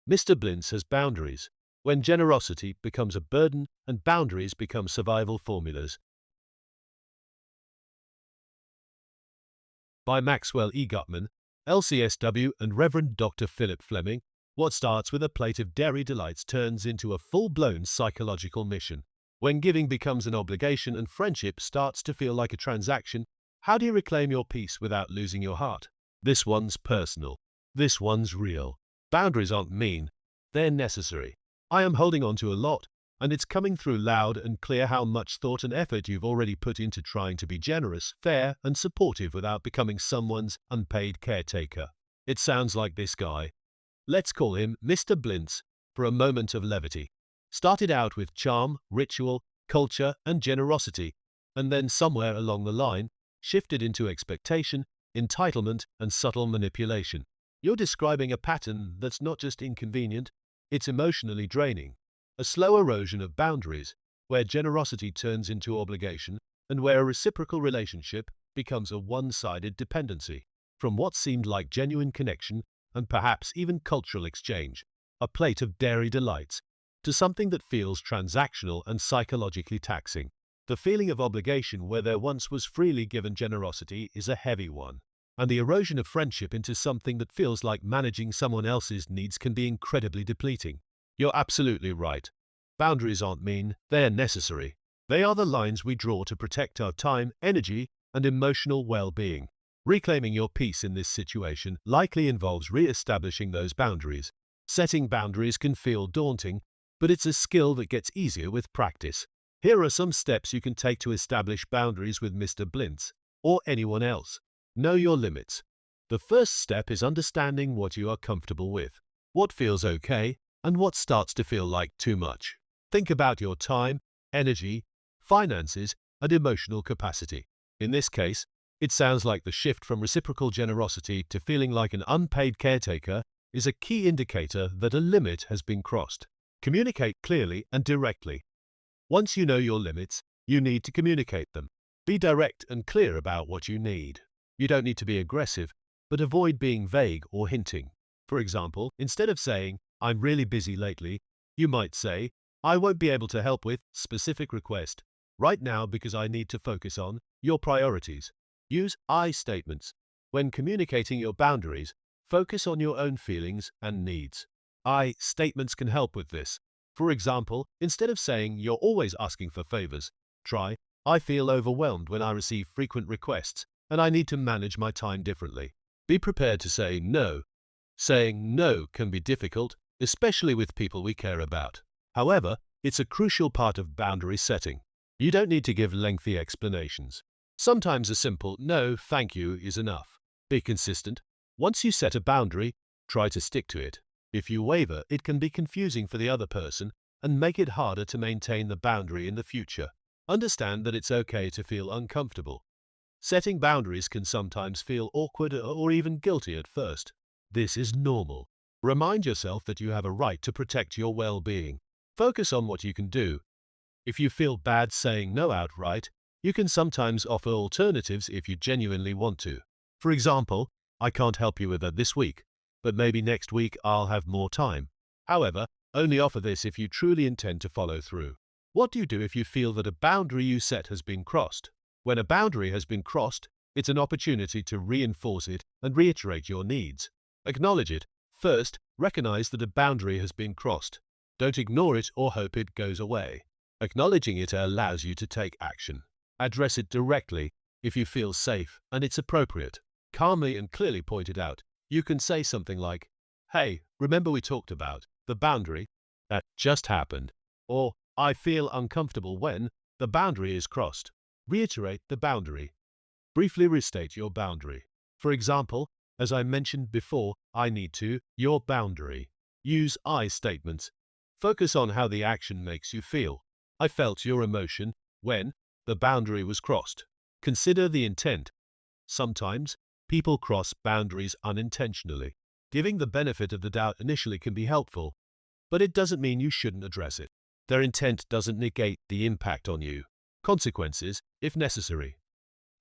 Mr. Blintz has boundaries. When generosity becomes a burden and boundaries become survival formulas. By Maxwell E. Guttman, LCSW, and Reverend Dr. Phillip Fleming. What starts with a plate of dairy delights turns into a full-blown psychological mission. When giving becomes an obligation and friendship starts to feel like a transaction, how do you reclaim your peace without losing your heart? This one's personal. This one's real. Boundaries aren't mean. They're necessary. I am holding on to a lot, and it's coming through loud and clear how much thought and effort you've already put into trying to be generous, fair, and supportive without becoming someone's unpaid caretaker. It sounds like this guy. Let's call him Mr. Blintz for a moment of levity. Started out with charm, ritual, culture, and generosity, and then somewhere along the line, shifted into expectation, entitlement, and subtle manipulation. You're describing a pattern that's not just inconvenient, it's emotionally draining. A slow erosion of boundaries, where generosity turns into obligation, and where a reciprocal relationship becomes a one-sided dependency. From what seemed like genuine connection, and perhaps even cultural exchange, a plate of dairy delights, to something that feels transactional and psychologically taxing. The feeling of obligation where there once was freely given generosity is a heavy one, and the erosion of friendship into something that feels like managing someone else's needs can be incredibly depleting. You're absolutely right. Boundaries aren't mean, they're necessary. They are the lines we draw to protect our time, energy, and emotional well-being. Reclaiming your peace in this situation likely involves re-establishing those boundaries. Setting boundaries can feel daunting, but it's a skill that gets easier with practice. Here are some steps you can take to establish boundaries with Mr. Blintz, or anyone else. Know your limits. The first step is understanding what you are comfortable with, what feels okay, and what starts to feel like too much. Think about your time, energy, finances, and emotional capacity. In this case, it sounds like the shift from reciprocal generosity to feeling like an unpaid caretaker is a key indicator that a limit has been crossed. Communicate clearly and directly. Once you know your limits, you need to communicate them. Be direct and clear about what you need. You don't need to be aggressive, but avoid being vague or hinting. For example, instead of saying, "I'm really busy lately," you might say, "I won't be able to help with specific request right now because I need to focus on your priorities." Use I statements. When communicating your boundaries, focus on your own feelings and needs. I statements can help with this. For example, instead of saying you're always asking for favors, try, "I feel overwhelmed when I receive frequent requests, and I need to manage my time differently." Be prepared to say no. Saying no can be difficult, especially with people we care about. However, it's a crucial part of boundary setting. You don't need to give lengthy explanations. Sometimes a simple "no, thank you" is enough. Be consistent. Once you set a boundary, try to stick to it. If you waver, it can be confusing for the other person and make it harder to maintain the boundary in the future. Understand that it's okay to feel uncomfortable. Setting boundaries can sometimes feel awkward or even guilty at first. This is normal. Remind yourself that you have a right to protect your well-being. Focus on what you can do. If you feel bad saying no outright, you can sometimes offer alternatives if you genuinely want to. For example, "I can't help you with that this week, but maybe next week I'll have more time." However, only offer this if you truly intend to follow through. What do you do if you feel that a boundary you set has been crossed? When a boundary has been crossed, it's an opportunity to reinforce it and reiterate your needs. Acknowledge it. First, recognize that a boundary has been crossed. Don't ignore it or hope it goes away. Acknowledging it allows you to take action. Address it directly if you feel safe and it's appropriate. Calmly and clearly point it out. You can say something like, "Hey, remember we talked about the boundary that just happened," or "I feel uncomfortable when the boundary is crossed." Reiterate the boundary. Briefly restate your boundary. For example, as I mentioned before, "I need to," your boundary. Use I statements. Focus on how the action makes you feel. "I felt your emotion when the boundary was crossed." Consider the intent. Sometimes, people cross boundaries unintentionally. Giving the benefit of the doubt initially can be helpful, but it doesn't mean you shouldn't address it. Their intent doesn't negate the impact on you. Consequences, if necessary.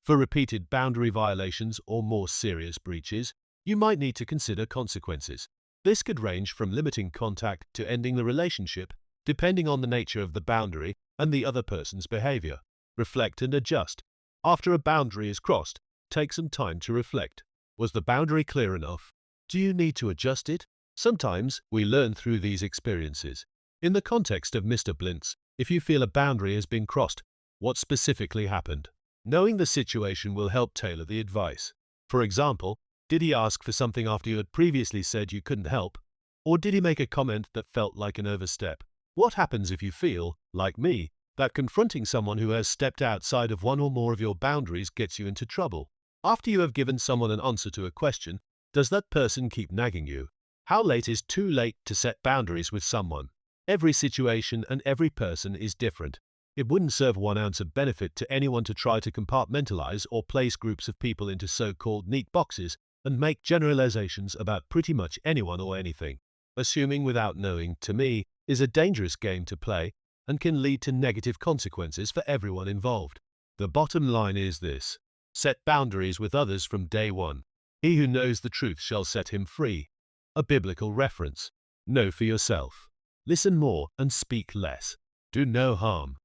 For repeated boundary violations or more serious breaches, you might need to consider consequences. This could range from limiting contact to ending the relationship, depending on the nature of the boundary and the other person's behavior. Reflect and adjust. After a boundary is crossed, take some time to reflect. Was the boundary clear enough? Do you need to adjust it? Sometimes we learn through these experiences. In the context of Mr. Blintz, if you feel a boundary has been crossed, what specifically happened? Knowing the situation will help tailor the advice. For example, did he ask for something after you had previously said you couldn't help? Or did he make a comment that felt like an overstep? What happens if you feel, like me, that confronting someone who has stepped outside of one or more of your boundaries gets you into trouble? After you have given someone an answer to a question, does that person keep nagging you? How late is too late to set boundaries with someone? Every situation and every person is different. It wouldn't serve 1 ounce of benefit to anyone to try to compartmentalize or place groups of people into so-called neat boxes and make generalizations about pretty much anyone or anything. Assuming without knowing, to me, is a dangerous game to play and can lead to negative consequences for everyone involved. The bottom line is this: set boundaries with others from day one. He who knows the truth shall set him free. A biblical reference. Know for yourself. Listen more and speak less. Do no harm.